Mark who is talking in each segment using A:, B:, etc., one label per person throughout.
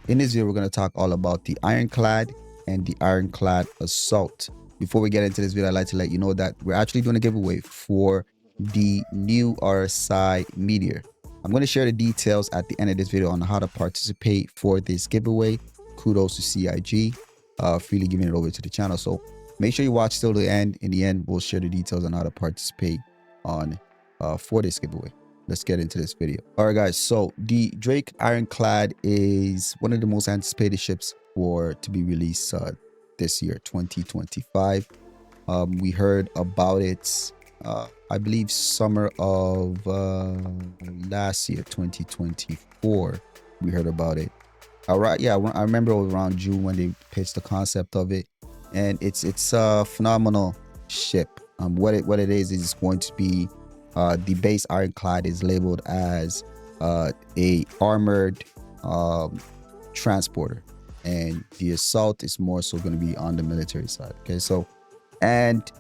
A: In this video, we're going to talk all about the Ironclad and the Ironclad Assault. Before we get into this video, I'd like to let you know that we're actually doing a giveaway for the new RSI Meteor. I'm going to share the details at the end of this video on how to participate for this giveaway. Kudos to CIG, freely giving it over to the channel. So make sure you watch till the end. In the end, we'll share the details on how to participate on for this giveaway. Let's get into this video. All right, guys. So the Drake Ironclad is one of the most anticipated ships to be released this year, 2025. We heard about it, I believe, summer of last year, 2024. We heard about it. All right, yeah, I remember it was around June when they pitched the concept of it, and it's a phenomenal ship. What it is it's going to be. The base Ironclad is labeled as a armored transporter, and the assault is more so going to be on the military side. Okay, so and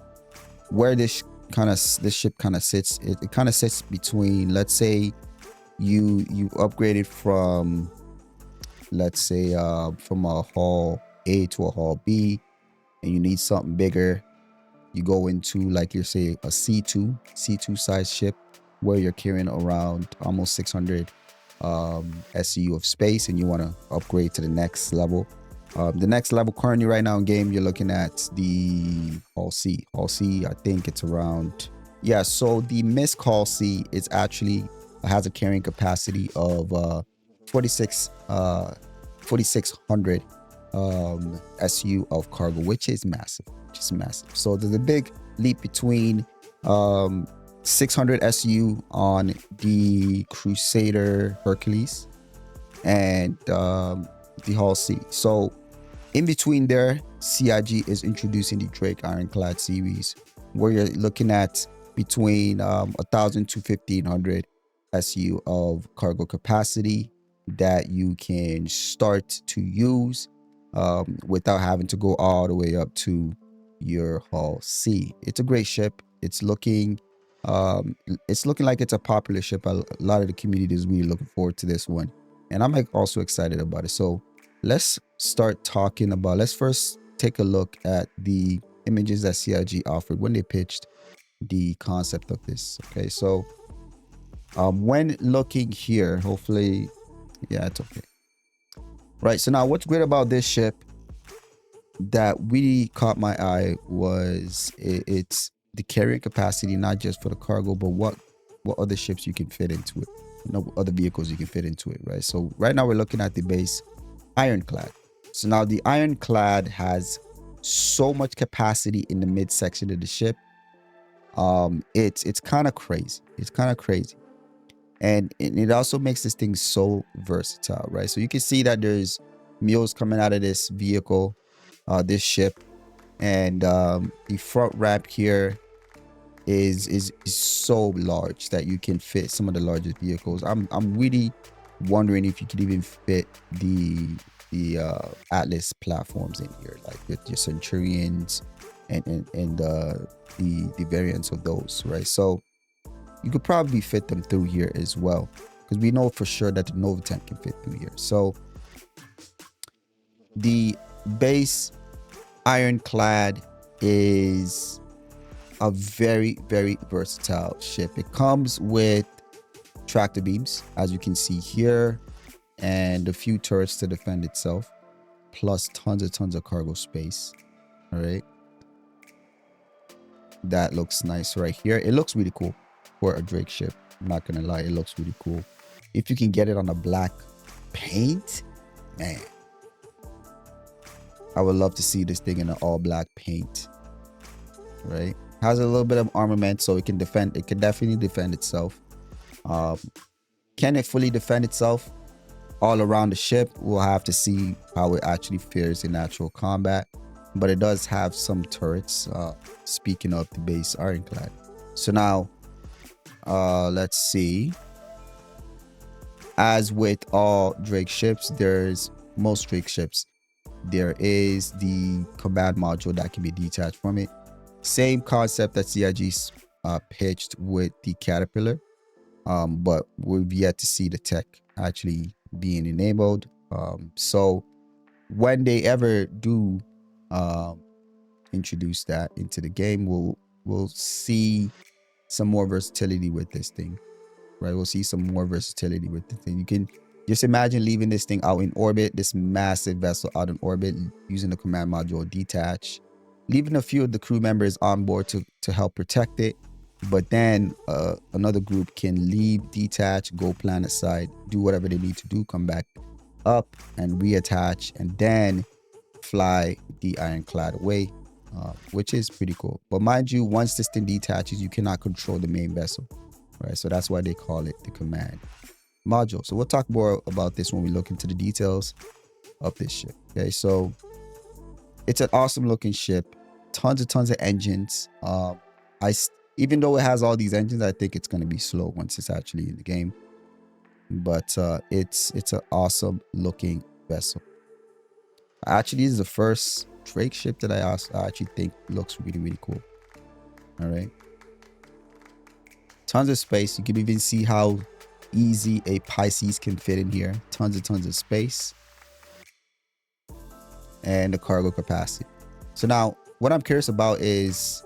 A: where this ship kind of sits, it kind of sits between, let's say you upgraded from, let's say from a hull A to a hull B, and you need something bigger. You go into, like, you say, a C2 size ship where you're carrying around almost 600 SU of space, and you want to upgrade to the next level. The next level currently right now in game, you're looking at the Hull C. Hull C, I think it's around, yeah. So the Mist Hull C is actually has a carrying capacity of 4,600 SU of cargo, which is massive. So there's a big leap between 600 SU on the Crusader Hercules and the Hull C. So in between there, CIG is introducing the Drake Ironclad series, where you're looking at between 1,000 to 1,500 SU of cargo capacity that you can start to use without having to go all the way up to your Hull C. It's a great ship. It's looking like it's a popular ship. A lot of the community is really looking forward to this one, and I'm also excited about it. So let's start talking about, let's first take a look at the images that CIG offered when they pitched the concept of this. Okay, so when looking here, hopefully, yeah, it's okay. Right, so now what's great about this ship that really caught my eye was it's the carrying capacity, not just for the cargo, but what other ships you can fit into it, other vehicles you can fit into it, right? So right now we're looking at the base Ironclad. So now the Ironclad has so much capacity in the midsection of the ship. It's kind of crazy. And it also makes this thing so versatile, right? So you can see that there's mules coming out of this vehicle, this ship, and the front ramp here is so large that you can fit some of the largest vehicles. I'm really wondering if you could even fit the Atlas platforms in here, like with your Centurions and the variants of those, right? So you could probably fit them through here as well, because we know for sure that the Nova Tank can fit through here. So the base Ironclad is a very, very versatile ship. It comes with tractor beams, as you can see here, and a few turrets to defend itself, plus tons of cargo space. All right, that looks nice right here. It looks really cool for a Drake ship. I'm not gonna lie, it looks really cool. If you can get it on a black paint, man, I would love to see this thing in an all black paint. Right, has a little bit of armament, so it can defend. It can definitely defend itself. Can it fully defend itself all around the ship? We'll have to see how it actually fares in actual combat, but it does have some turrets, speaking of the base Ironclad. So now let's see. As with all Drake ships, most Drake ships, there is the command module that can be detached from it. Same concept that CIG pitched with the Caterpillar, but we've yet to see the tech actually being enabled. So when they ever do introduce that into the game, we'll see some more versatility with this thing, right? We'll see some more versatility with the thing. You can just imagine leaving this thing out in orbit, this massive vessel out in orbit, using the command module detach, leaving a few of the crew members on board to help protect it. But then another group can leave, detach, go planet side, do whatever they need to do, come back up and reattach, and then fly the Ironclad away, which is pretty cool. But mind you, once this thing detaches, you cannot control the main vessel, right? So that's why they call it the command module. So we'll talk more about this when we look into the details of this ship. Okay, so it's an awesome looking ship, tons of engines. Even though it has all these engines, I think it's going to be slow once it's actually in the game. But it's an awesome looking vessel. Actually, this is the first Drake ship that I actually think looks really cool. All right, tons of space. You can even see how easy a Pisces can fit in here. Tons of space, and the cargo capacity. So now what I'm curious about is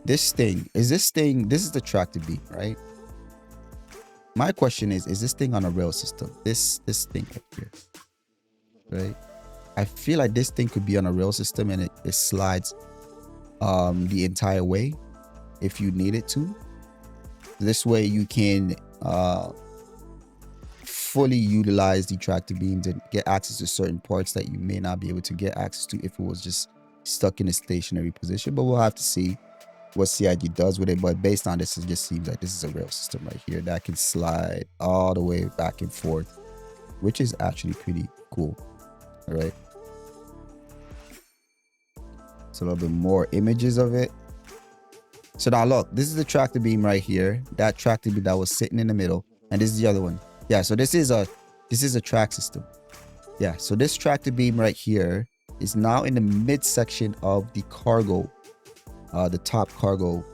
A: this thing. This is the tractor beam, right? My question is this thing on a rail system? This thing up here, right? I feel like this thing could be on a rail system, and it slides the entire way if you need it to. This way you can fully utilize the tractor beams and get access to certain parts that you may not be able to get access to if it was just stuck in a stationary position. But we'll have to see what CIG does with it. But based on this, it just seems like this is a rail system right here that can slide all the way back and forth, which is actually pretty cool. All right, so a little bit more images of it. So now look, this is the tractor beam right here, that tractor beam that was sitting in the middle, and this is the other one. Yeah, so this is a track system. Yeah, so this tractor beam right here is now in the midsection of the cargo, the top cargo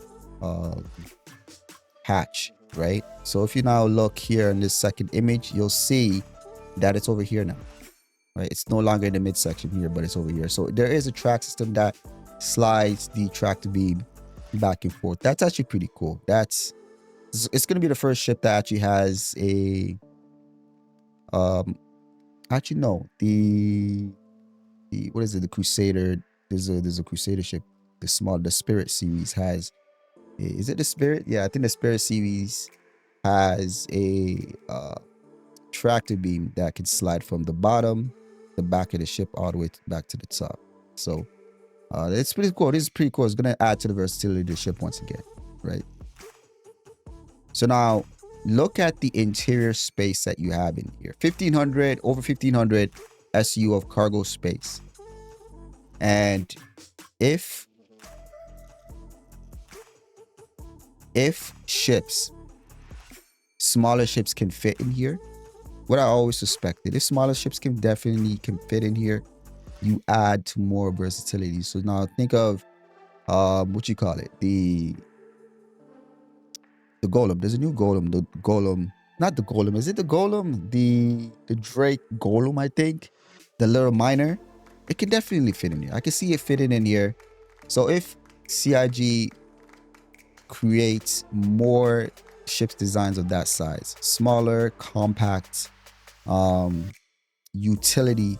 A: hatch, right? So if you now look here in this second image, you'll see that it's over here now, right? It's no longer in the midsection here, but it's over here. So there is a track system that slides the tractor beam back and forth. That's actually pretty cool. It's going to be the first ship that actually has a actually no, the what is it, the Crusader. There's a Crusader ship, the Spirit series has, is it the Spirit? Yeah, I think the Spirit series has a tractor beam that can slide from the bottom, the back of the ship, all the way back to the top. So it's pretty cool. This is pretty cool. It's going to add to the versatility of the ship once again, right? So now look at the interior space that you have in here. Over 1500 SU of cargo space. And if smaller ships can fit in here, what I always suspected, if smaller ships can fit in here, you add to more versatility. So now think of what you call it, the golem. There's a new golem, the golem, not the golem, is it the golem, the Drake golem, I think, the little miner. It can definitely fit in here. I can see it fitting in here. So if CIG creates more ships designs of that size, smaller, compact, utility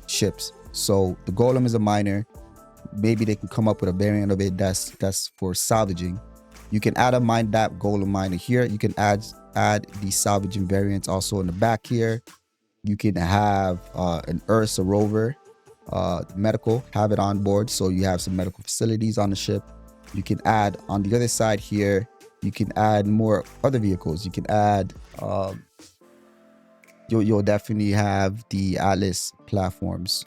A: ships. So the golem is a miner. Maybe they can come up with a variant of it that's for salvaging. You can add that golem miner here. You can add the salvaging variants also in the back here. You can have an Ursa rover, medical, have it on board, so you have some medical facilities on the ship. You can add on the other side here, you can add more other vehicles. You can add you'll definitely have the Atlas platforms,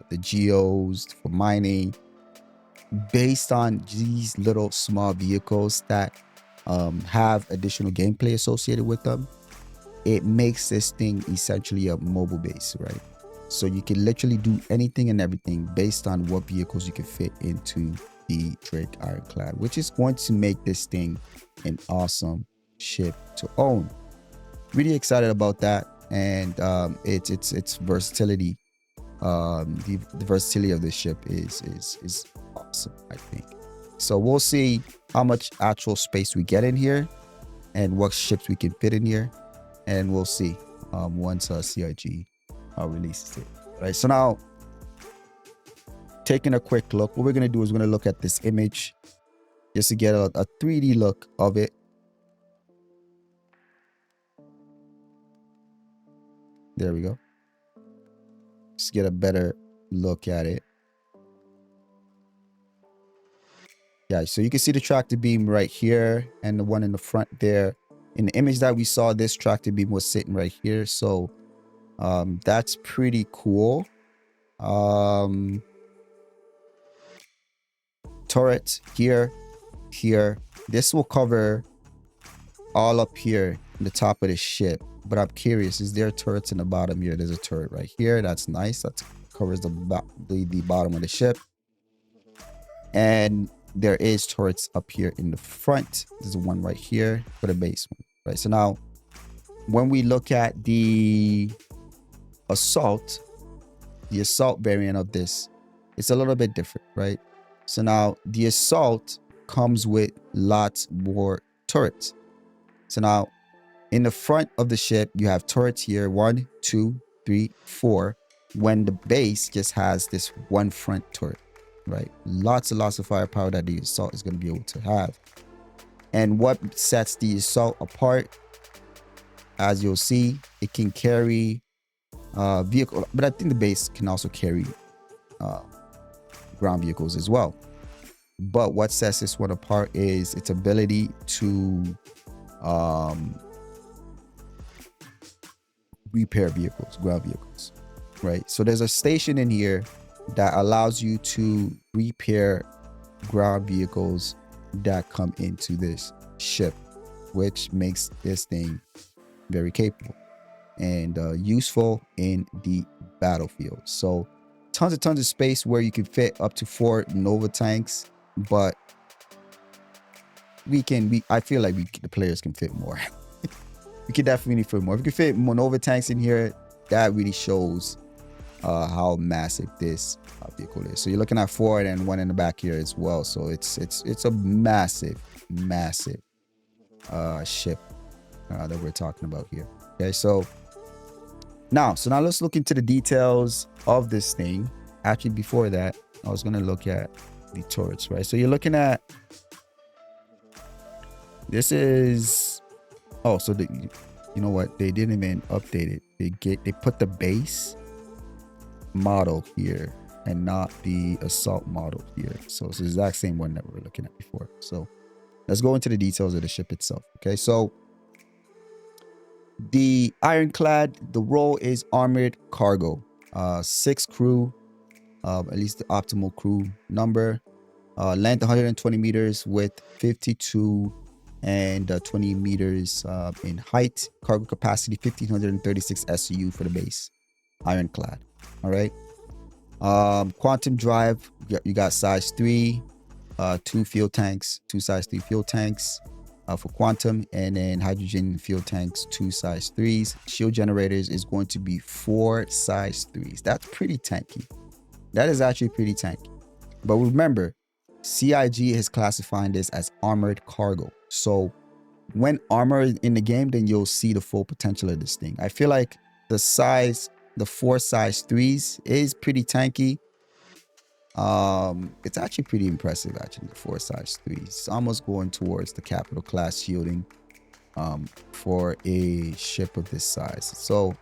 A: the geos for mining, based on these little small vehicles that have additional gameplay associated with them. It makes this thing essentially a mobile base, right? So you can literally do anything and everything based on what vehicles you can fit into the Drake Ironclad, which is going to make this thing an awesome ship to own. Really excited about that. and its versatility. The versatility of this ship is awesome, I think. So we'll see how much actual space we get in here and what ships we can fit in here, and we'll see once CIG releases it. All right, so now taking a quick look, what we're gonna do is we're gonna look at this image just to get a 3D look of it. There we go. Just get a better look at it. Yeah, so you can see the tractor beam right here and the one in the front there. In the image that we saw, this tractor beam was sitting right here. So that's pretty cool. Turret here. This will cover all up here in the top of the ship. But I'm curious, is there turrets in the bottom here? There's a turret right here. That's nice. That covers the bottom of the ship. And there is turrets up here in the front. There's one right here for the base one. Right. So now when we look at the assault variant of this, it's a little bit different, right? So now the assault comes with lots more turrets. So now in the front of the ship, you have turrets here, 1, 2, 3, 4, when the base just has this one front turret, right? Lots of firepower that the assault is going to be able to have. And what sets the assault apart, as you'll see, it can carry vehicle, but I think the base can also carry ground vehicles as well. But what sets this one apart is its ability to repair vehicles, ground vehicles, right? So there's a station in here that allows you to repair ground vehicles that come into this ship, which makes this thing very capable and useful in the battlefield. So tons of space where you can fit up to 4 Nova tanks, but I feel like the players can fit more. We can definitely fit more. If we can fit more Nova tanks in here, that really shows how massive this vehicle is. So you're looking at 4 and 1 in the back here as well. So it's a massive ship that we're talking about here. Okay, so now let's look into the details of this thing. Actually, before that, I was gonna look at the turrets, right? So you're looking at this is so you know what, they didn't even update it. They put the base model here and not the assault model here. So it's the exact same one that we were looking at before. So let's go into the details of the ship itself. Okay, so the Ironclad, the role is armored cargo. 6 crew, at least the optimal crew number. Length 120 meters, width 52 and 20 meters in height. Cargo capacity 1536 SU for the base Ironclad. All right. Quantum drive, you got size 3, 2 fuel tanks, 2 size 3 fuel tanks for quantum, and then hydrogen fuel tanks, 2 size 3s. Shield generators is going to be 4 size 3s. That's pretty tanky. That is actually pretty tanky. But remember, CIG is classifying this as armored cargo. So when armor is in the game, then you'll see the full potential of this thing. I feel like the 4 size 3s is pretty tanky. It's actually pretty impressive, actually, the 4 size 3s. It's almost going towards the capital class shielding for a ship of this size. So,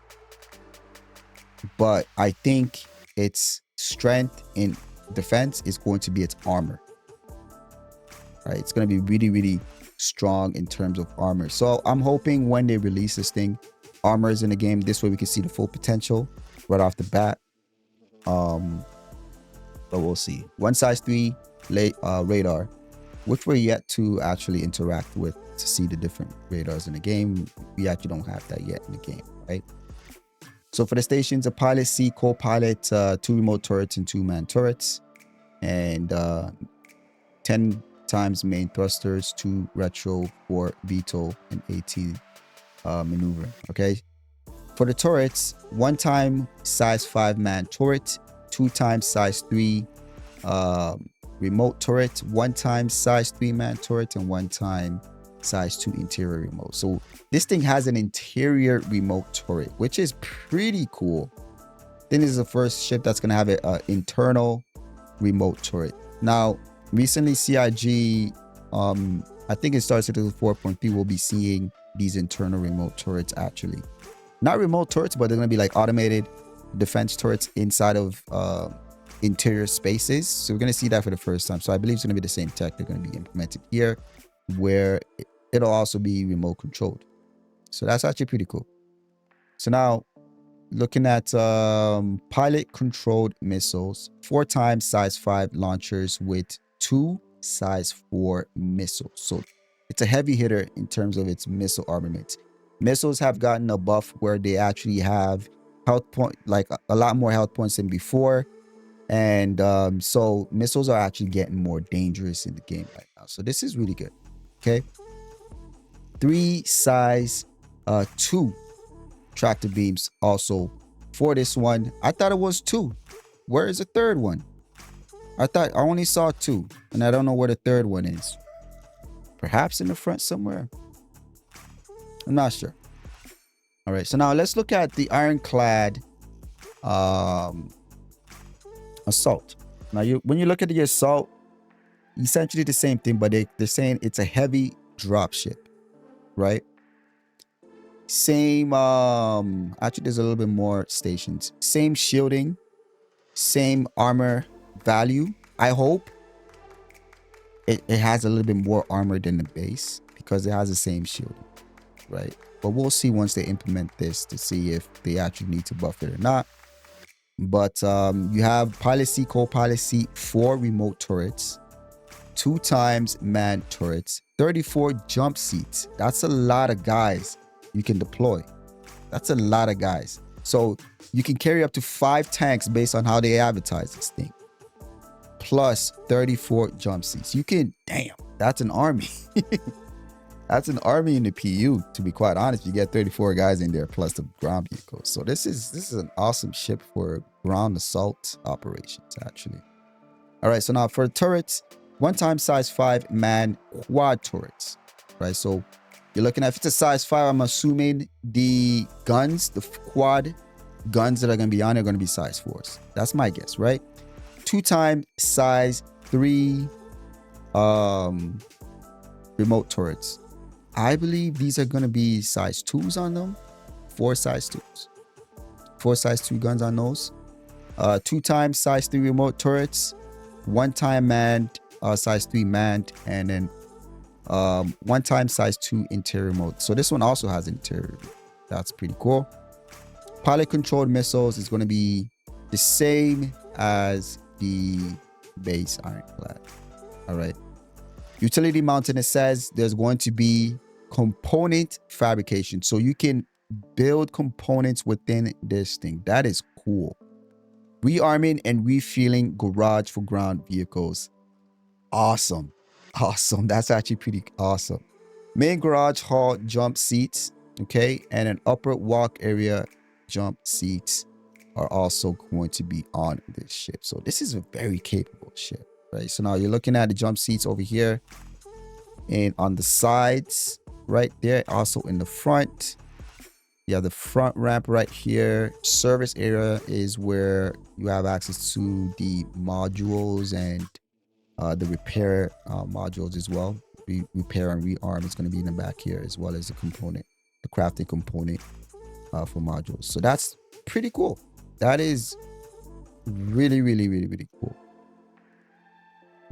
A: but I think its strength in defense is going to be its armor. Right? It's going to be really strong in terms of armor. So I'm hoping when they release this thing, armor is in the game. This way we can see the full potential right off the bat. But we'll see. 1 size 3 radar, which we're yet to actually interact with to see the different radars in the game. We actually don't have that yet in the game, right? So for the stations, a pilot, C, co-pilot, 2 remote turrets and 2 man turrets, and 10 times main thrusters, 2 retro, 4 VTOL, and 18 maneuver. Okay. For the turrets, 1 time size 5 man turret, 2 times size 3 remote turret, 1 time size 3 man turret, and 1 time size 2 interior remote. So this thing has an interior remote turret, which is pretty cool. Then this is the first ship that's going to have an internal remote turret. Now, recently CIG, I think it starts at the 4.3, we'll be seeing these internal remote turrets actually. Not remote turrets, but they're going to be like automated defense turrets inside of interior spaces. So we're going to see that for the first time. So I believe it's going to be the same tech they're going to be implemented here, where it'll also be remote controlled. So that's actually pretty cool. So now looking at pilot controlled missiles, 4 times size 5 launchers with 2 size 4 missiles. So it's a heavy hitter in terms of its missile armament. Missiles have gotten a buff where they actually have health point, like a lot more health points than before. And so missiles are actually getting more dangerous in the game right now. So this is really good. Okay. 3 size 2 tractor beams also for this one. I thought it was 2. Where is the third one? I thought I only saw 2, and I don't know where the third one is. Perhaps in the front somewhere. I'm not sure. All right, so now let's look at the Ironclad assault. Now, when you look at the assault, essentially the same thing, but they're saying it's a heavy dropship, right? Same, actually, there's a little bit more stations. Same shielding, same armor value. I hope it has a little bit more armor than the base because it has the same shielding, right? But we'll see once they implement this to see if they actually need to buff it or not. But you have pilot seat, co-pilot seat, 4 remote turrets, 2 times manned turrets, 34 jump seats. That's a lot of guys you can deploy. That's a lot of guys. So you can carry up to 5 tanks based on how they advertise this thing. Plus 34 jump seats. You can, damn, that's an army. That's an army in the PU, to be quite honest. You get 34 guys in there plus the ground vehicles. So this is an awesome ship for ground assault operations, actually. All right, so now for turrets, 1 time size 5 man quad turrets, right? So you're looking at, if it's a size 5, I'm assuming the guns, the quad guns that are going to be on are going to be size 4s. That's my guess, right? 2 time size 3 remote turrets. I believe these are going to be size 2s on them. 4 size 2s. 4 size 2 guns on those. 2 times size 3 remote turrets. 1 time manned, size 3 manned. And then 1 time size 2 interior remote. So this one also has interior. That's pretty cool. Pilot controlled missiles is going to be the same as the base Ironclad. All right. Utility mounted, it says there's going to be component fabrication. So you can build components within this thing. That is cool. Rearming and refueling garage for ground vehicles. Awesome. Awesome. That's actually pretty awesome. Main garage hall jump seats. Okay. And an upper walk area jump seats are also going to be on this ship. So this is a very capable ship. Right, so now you're looking at the jump seats over here and on the sides right there, also in the front. You have the front ramp right here. Service area is where you have access to the modules and the repair modules as well. Repair and rearm is going to be in the back here, as well as the component, the crafting component for modules. So that's pretty cool. That is really, really, really, really cool.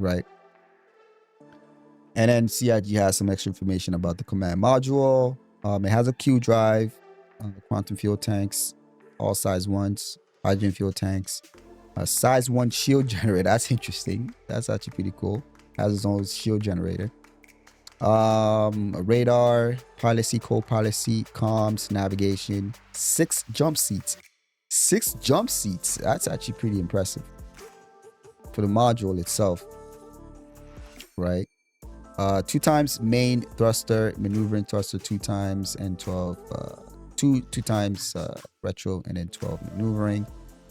A: Right. And then CIG has some extra information about the command module. It has a Q drive, quantum fuel tanks, all size 1s, hydrogen fuel tanks, a size 1 shield generator. That's interesting. That's actually pretty cool. Has its own shield generator. A radar, pilot seat, co-pilot seat, comms, navigation, 6 jump seats. 6 jump seats. That's actually pretty impressive for the module itself. Right, 2 times main thruster, maneuvering thruster 2 times, and 12 two times retro, and then 12 maneuvering.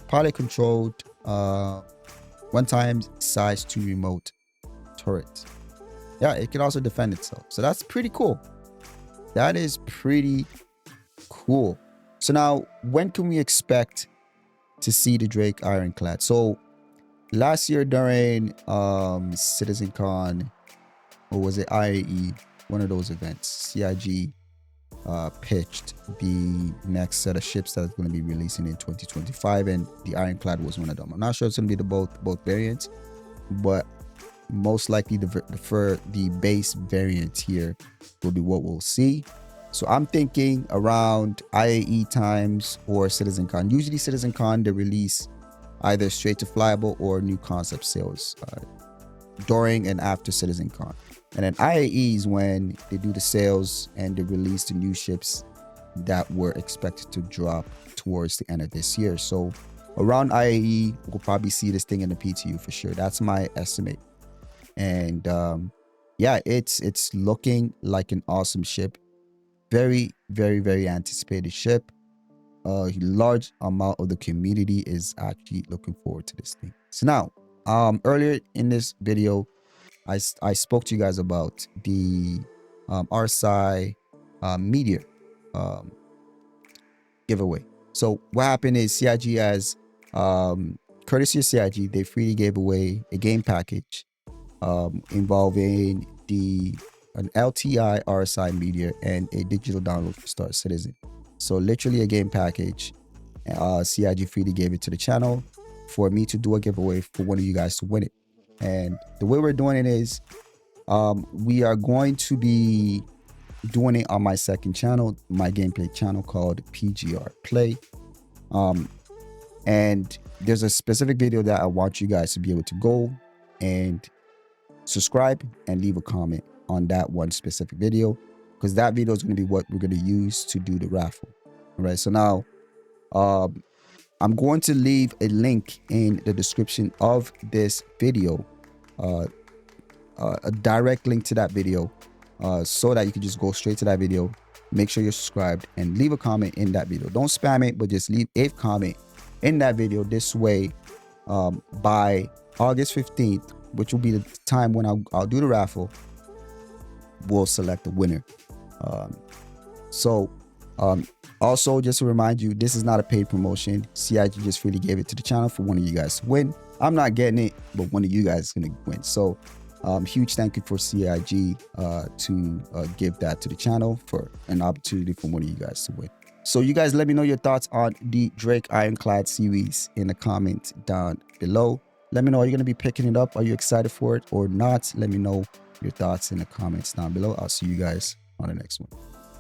A: Pilot controlled, 1 time size 2 remote turret. Yeah, it can also defend itself. So that's pretty cool. That is pretty cool. So now, when can we expect to see the Drake Ironclad? So last year during CitizenCon, or was it IAE, one of those events, CIG pitched the next set of ships that's going to be releasing in 2025, and the Ironclad was one of them. I'm not sure it's going to be the both variants, but most likely the base variant here will be what we'll see. So I'm thinking around IAE times or CitizenCon. Usually CitizenCon, they release either straight to flyable or new concept sales during and after CitizenCon. And then IAE is when they do the sales and they release the new ships that were expected to drop towards the end of this year. So around IAE, we'll probably see this thing in the PTU for sure. That's my estimate. And yeah, it's looking like an awesome ship. Very, very, very anticipated ship. A large amount of the community is actually looking forward to this thing. So now, earlier in this video, I spoke to you guys about the RSI Meteor giveaway. So what happened is CIG has, courtesy of CIG, they freely gave away a game package involving an LTI RSI Meteor and a digital download for Star Citizen. So literally a game package. CIG freely gave it to the channel for me to do a giveaway for one of you guys to win it. And the way we're doing it is we are going to be doing it on my second channel, my gameplay channel called PGR Play. And there's a specific video that I want you guys to be able to go and subscribe and leave a comment on that one specific video, because that video is going to be what we're going to use to do the raffle. All right, so now I'm going to leave a link in the description of this video, a direct link to that video, so that you can just go straight to that video. Make sure you're subscribed and leave a comment in that video. Don't spam it, but just leave a comment in that video. This way, by August 15th, which will be the time when I'll do the raffle, we'll select the winner. Also, just to remind you, this is not a paid promotion. CIG just freely gave it to the channel for one of you guys to win. I'm not getting it, but one of you guys is going to win. So huge thank you for CIG to give that to the channel for an opportunity for one of you guys to win. So you guys let me know your thoughts on the Drake Ironclad series in the comments down below. Let me know, are you going to be picking it up? Are you excited for it or not? Let me know your thoughts in the comments down below. I'll see you guys on the next one.